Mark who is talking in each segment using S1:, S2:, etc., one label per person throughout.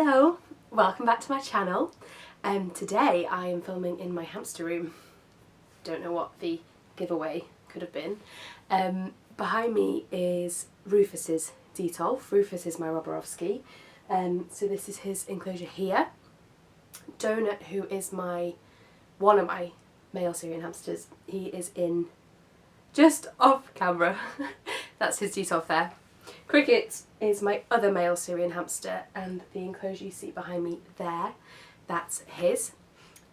S1: Hello, welcome back to my channel. Today I am filming in my hamster room. Don't know what the giveaway could have been. Behind me is Rufus's Detolf. Rufus is my Roborovski. So this is his enclosure here. Donut, who is one of my male Syrian hamsters, he is in just off camera. That's his Detolf there. Cricket is my other male Syrian hamster, and the enclosure you see behind me there, that's his.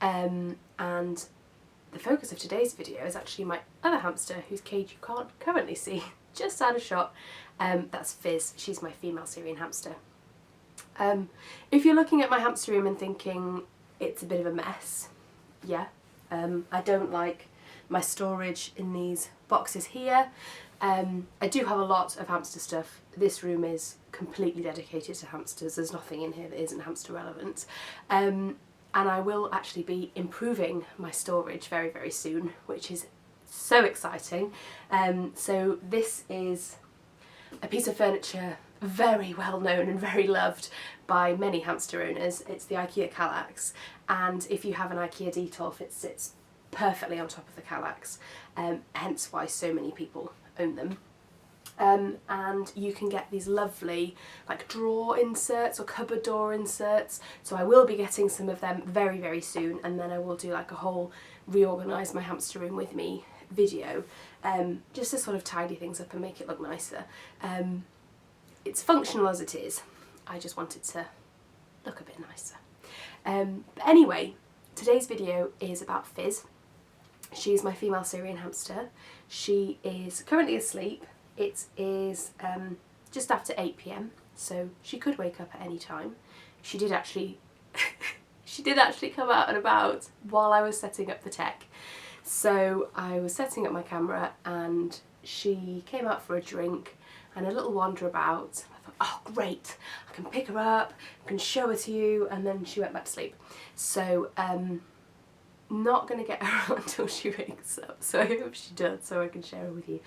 S1: And the focus of today's video is actually my other hamster, whose cage you can't currently see, just out of shot. That's Fizz. She's my female Syrian hamster. If you're looking at my hamster room and thinking it's a bit of a mess, yeah. I don't like my storage in these boxes here. I do have a lot of hamster stuff. This room is completely dedicated to hamsters. There's nothing in here that isn't hamster relevant. And I will actually be improving my storage very, very soon, which is so exciting. So this is a piece of furniture very well known and very loved by many hamster owners. It's the IKEA Kallax, and if you have an IKEA Detolf, it sits perfectly on top of the Kallax, hence why so many people own them. And you can get these lovely like drawer inserts or cupboard door inserts, so I will be getting some of them very, very soon, and then I will do like a whole reorganise my hamster room with me video, just to sort of tidy things up and make it look nicer. It's functional as it is, I just want it to look a bit nicer. But anyway, today's video is about Fizz. She's my female Syrian hamster. She is currently asleep. It is just after 8 PM, so she could wake up at any time. She did actually come out and about while I was setting up the tech. So I was setting up my camera and she came out for a drink and a little wander about. I thought, oh great, I can pick her up, I can show her to you, and then she went back to sleep. So not going to get her out until she wakes up, so I hope she does so I can share her with you.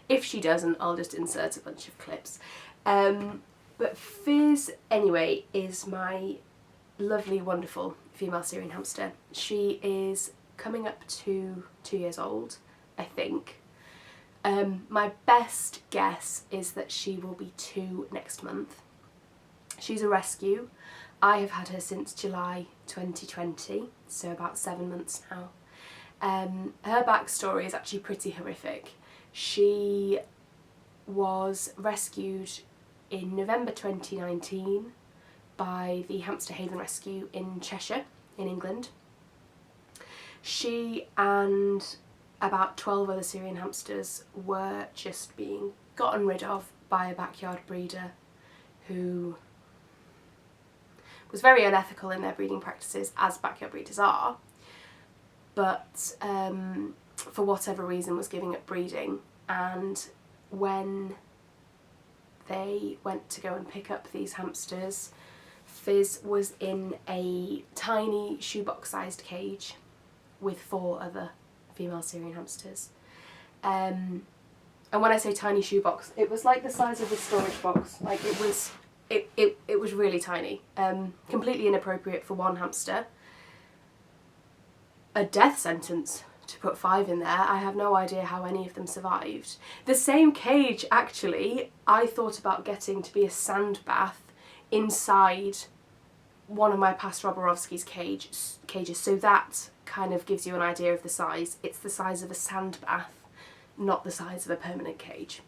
S1: If she doesn't, I'll just insert a bunch of clips. But Fizz, anyway, is my lovely, wonderful female Syrian hamster. She is coming up to 2 years old, I think. My best guess is that she will be 2 next month. She's a rescue. I have had her since July 2020, so about 7 months now. Her backstory is actually pretty horrific. She was rescued in November 2019 by the Hamster Haven Rescue in Cheshire, in England. She and about 12 other Syrian hamsters were just being gotten rid of by a backyard breeder who was very unethical in their breeding practices, as backyard breeders are, but for whatever reason was giving up breeding. And when they went to go and pick up these hamsters, Fizz was in a tiny shoebox sized cage with 4 other female Syrian hamsters. And when I say tiny shoebox, it was like the size of a storage box. Like it was really tiny, completely inappropriate for one hamster. A death sentence to put 5 in there. I have no idea how any of them survived. The same cage, actually, I thought about getting to be a sand bath inside one of my past Roborovski's cages, so that kind of gives you an idea of the size. It's the size of a sand bath, not the size of a permanent cage.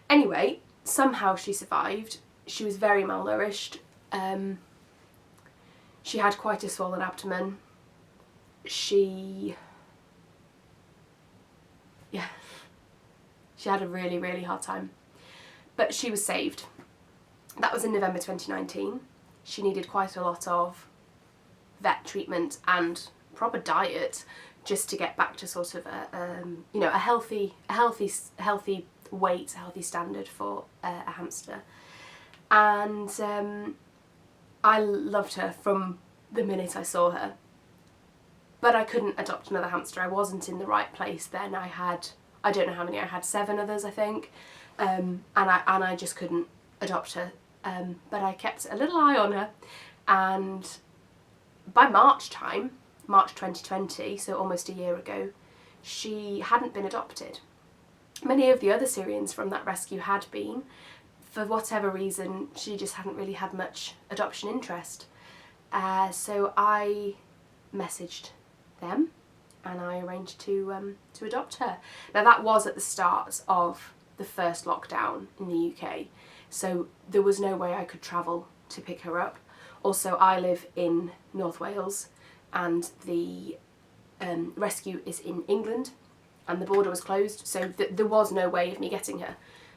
S1: Anyway, somehow she survived. She was very malnourished. She had quite a swollen abdomen. She had a really, really hard time. But she was saved. That was in November 2019. She needed quite a lot of vet treatment and proper diet just to get back to sort of a healthy weight, a healthy standard for a hamster. And I loved her from the minute I saw her. But I couldn't adopt another hamster. I wasn't in the right place then. I don't know how many I had, 7 others I think, and I just couldn't adopt her but I kept a little eye on her, and by March time, March 2020, so almost a year ago, she hadn't been adopted. Many of the other Syrians from that rescue had been. For whatever reason, she just hadn't really had much adoption interest. So I messaged them and I arranged to adopt her. Now that was at the start of the first lockdown in the UK, so there was no way I could travel to pick her up. Also, I live in North Wales and the rescue is in England and the border was closed, so there was no way of me getting her.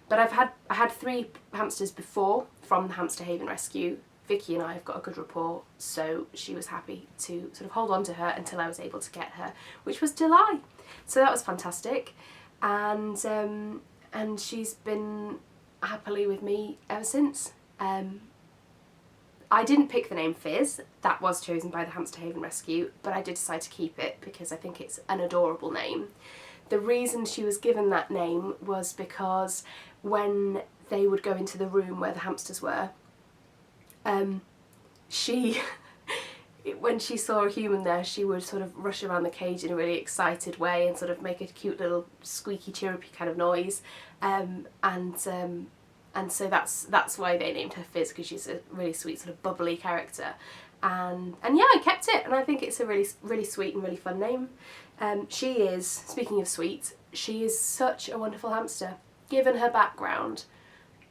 S1: But I had 3 hamsters before from the Hamster Haven rescue. Vicky and I have got a good rapport, so she was happy to sort of hold on to her until I was able to get her, which was July. So that was fantastic, and she's been happily with me ever since. I didn't pick the name Fizz, that was chosen by the Hamster Haven rescue, but I did decide to keep it because I think it's an adorable name. The reason she was given that name was because when they would go into the room where the hamsters were, when she saw a human there, she would sort of rush around the cage in a really excited way and sort of make a cute little squeaky chirrupy kind of noise, and so that's why they named her Fizz, because she's a really sweet sort of bubbly character. And yeah, I kept it, and I think it's a really sweet and really fun name. She is, speaking of sweet, she is such a wonderful hamster. Given her background,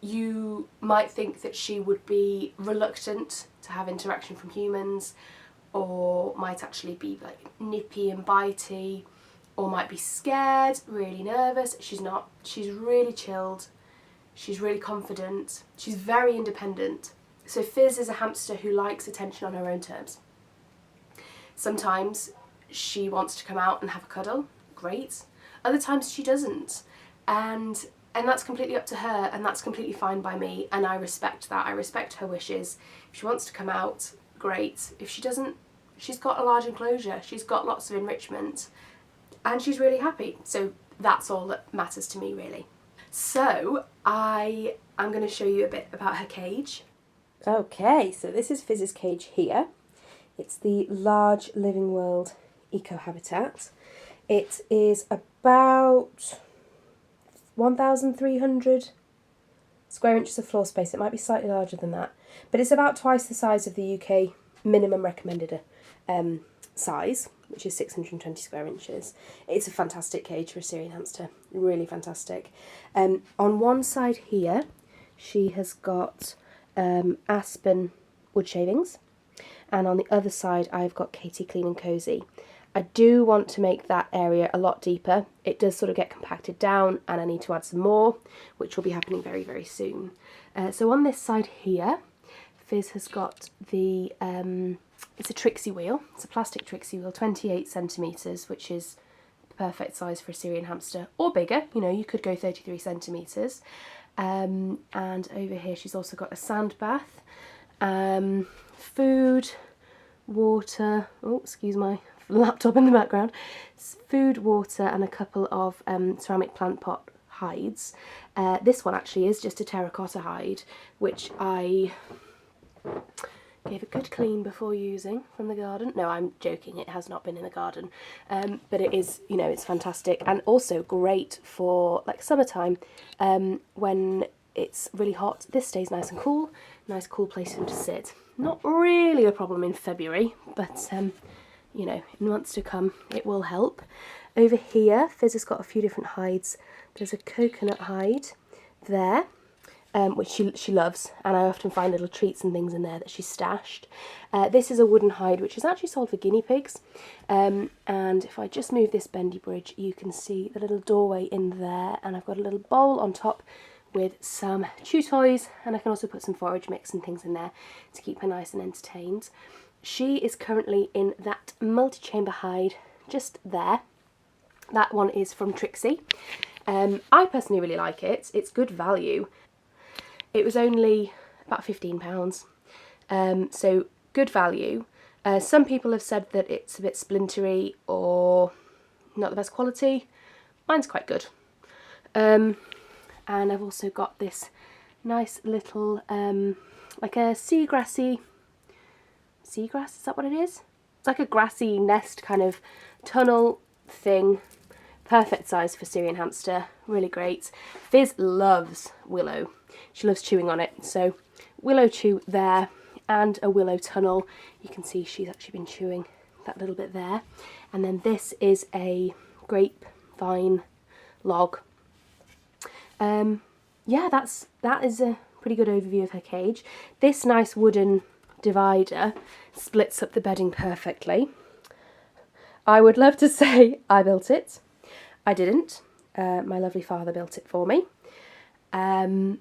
S1: you might think that she would be reluctant to have interaction from humans, or might actually be like nippy and bitey, or might be scared, really nervous. She's not. She's really chilled. She's really confident. She's very independent. So Fizz is a hamster who likes attention on her own terms. Sometimes she wants to come out and have a cuddle, great. Other times she doesn't. And that's completely up to her, and that's completely fine by me, and I respect that. I respect her wishes. If she wants to come out, great. If she doesn't, she's got a large enclosure, she's got lots of enrichment, and she's really happy. So that's all that matters to me, really. So I am going to show you a bit about her cage. Okay, so this is Fizz's cage here. It's the large living world eco habitat. It is about 1,300 square inches of floor space. It might be slightly larger than that, but it's about twice the size of the UK minimum recommended size, which is 620 square inches. It's a fantastic cage for a Syrian hamster, really fantastic. On one side here, she has got aspen wood shavings, and on the other side I've got Katie Clean and Cozy. I do want to make that area a lot deeper. It does sort of get compacted down, and I need to add some more, which will be happening very, very soon. So on this side here, Fizz has got the, it's a Trixie wheel. It's a plastic Trixie wheel, 28 centimetres, which is the perfect size for a Syrian hamster, or bigger, you know, you could go 33 centimetres. And over here she's also got a sand bath, food, water, oh, excuse my laptop in the background, food, water, and a couple of ceramic plant pot hides. This one actually is just a terracotta hide, which I gave a good clean before using from the garden. No, I'm joking, it has not been in the garden, but it is, you know, it's fantastic, and also great for like summertime, when it's really hot. This stays nice and cool, nice cool place for him to sit. Not really a problem in February, but you know, in months to come it will help. Over here Fizz has got a few different hides. There's a coconut hide there, which she loves, and I often find little treats and things in there that she's stashed. This is a wooden hide which is actually sold for guinea pigs, and if I just move this bendy bridge you can see the little doorway in there, and I've got a little bowl on top with some chew toys, and I can also put some forage mix and things in there to keep her nice and entertained. She is currently in that multi-chamber hide just there. That one is from Trixie. I personally really like it. It's good value. It was only about £15, so good value. Some people have said that it's a bit splintery or not the best quality. Mine's quite good. And I've also got this nice little like a seagrass, is that what it is? It's like a grassy nest kind of tunnel thing. Perfect size for Syrian hamster, really great. Fizz loves willow. She loves chewing on it. So willow chew there and a willow tunnel. You can see she's actually been chewing that little bit there. And then this is a grapevine log. Yeah, that is a pretty good overview of her cage. This nice wooden divider splits up the bedding perfectly. I would love to say I built it. I didn't. My lovely father built it for me. And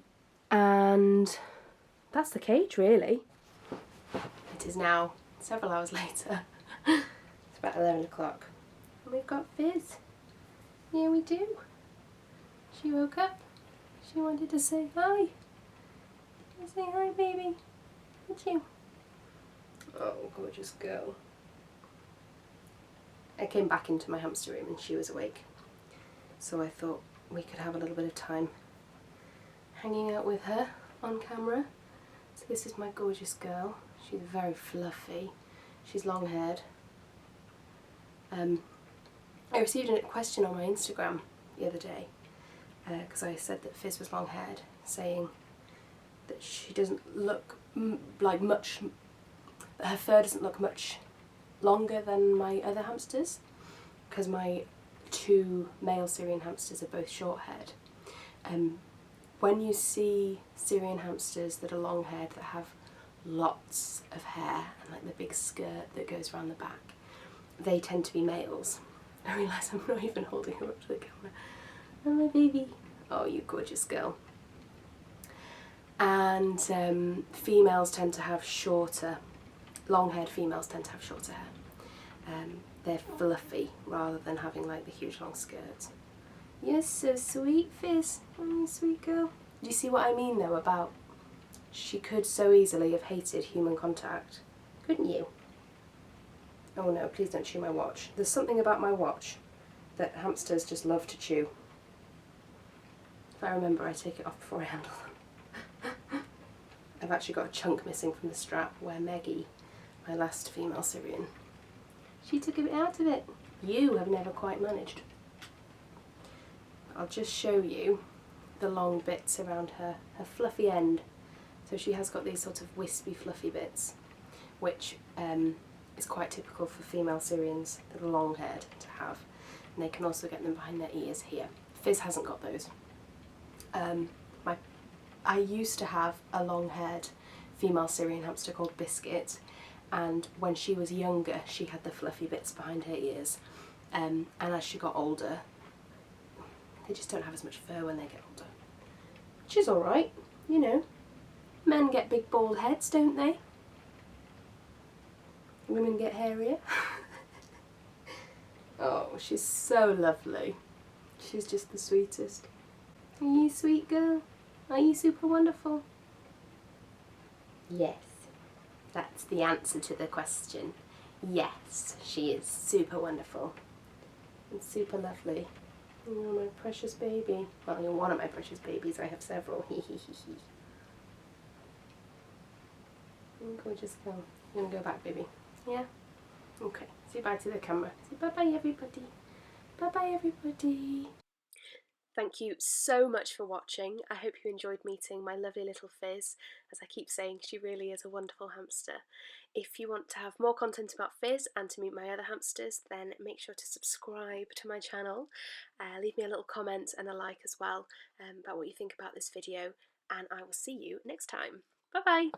S1: that's the cage, really. It is now several hours later. It's about 11 o'clock. And we've got Fizz. Yeah, we do. She woke up. She wanted to say hi. Say hi, baby. Did you? Oh, gorgeous girl. I came back into my hamster room and she was awake. So I thought we could have a little bit of time hanging out with her on camera. So this is my gorgeous girl. She's very fluffy. She's long haired. I received a question on my Instagram the other day because I said that Fizz was long haired, saying that she doesn't look like much, her fur doesn't look much longer than my other hamsters, because my 2 male Syrian hamsters are both short haired. When you see Syrian hamsters that are long haired, that have lots of hair and like the big skirt that goes around the back, they tend to be males. I realise I'm not even holding her up to the camera. Oh, my baby. Oh, you gorgeous girl. And females tend to have shorter, long-haired females tend to have shorter hair. They're fluffy rather than having like the huge long skirts. You're so sweet, Fizz. Oh, sweet girl. Do you see what I mean though about she could so easily have hated human contact, couldn't you? Oh no, please don't chew my watch. There's something about my watch that hamsters just love to chew. If I remember, I take it off before I handle them. I've actually got a chunk missing from the strap where Meggie, my last female Syrian, she took a bit out of it. You have never quite managed. I'll just show you the long bits around her fluffy end. So she has got these sort of wispy fluffy bits, which is quite typical for female Syrians that are long haired to have, and they can also get them behind their ears here. Fizz hasn't got those. I used to have a long haired female Syrian hamster called Biscuit, and when she was younger she had the fluffy bits behind her ears, and as she got older they just don't have as much fur when they get older, which is alright, you know. Men get big bald heads, don't they? Women get hairier. Oh, she's so lovely. She's just the sweetest. Are you sweet girl? Are you super wonderful? Yes, that's the answer to the question. Yes, she is super wonderful and super lovely. You're my precious baby. Well, you're one of my precious babies. I have several. Hee hee hee hee. Gorgeous girl. You want to go back, baby? Yeah? Okay. Say bye to the camera. Say bye-bye, everybody. Bye-bye, everybody. Thank you so much for watching. I hope you enjoyed meeting my lovely little Fizz. As I keep saying, she really is a wonderful hamster. If you want to have more content about Fizz and to meet my other hamsters, then make sure to subscribe to my channel. Leave me a little comment and a like as well about what you think about this video, and I will see you next time. Bye-bye!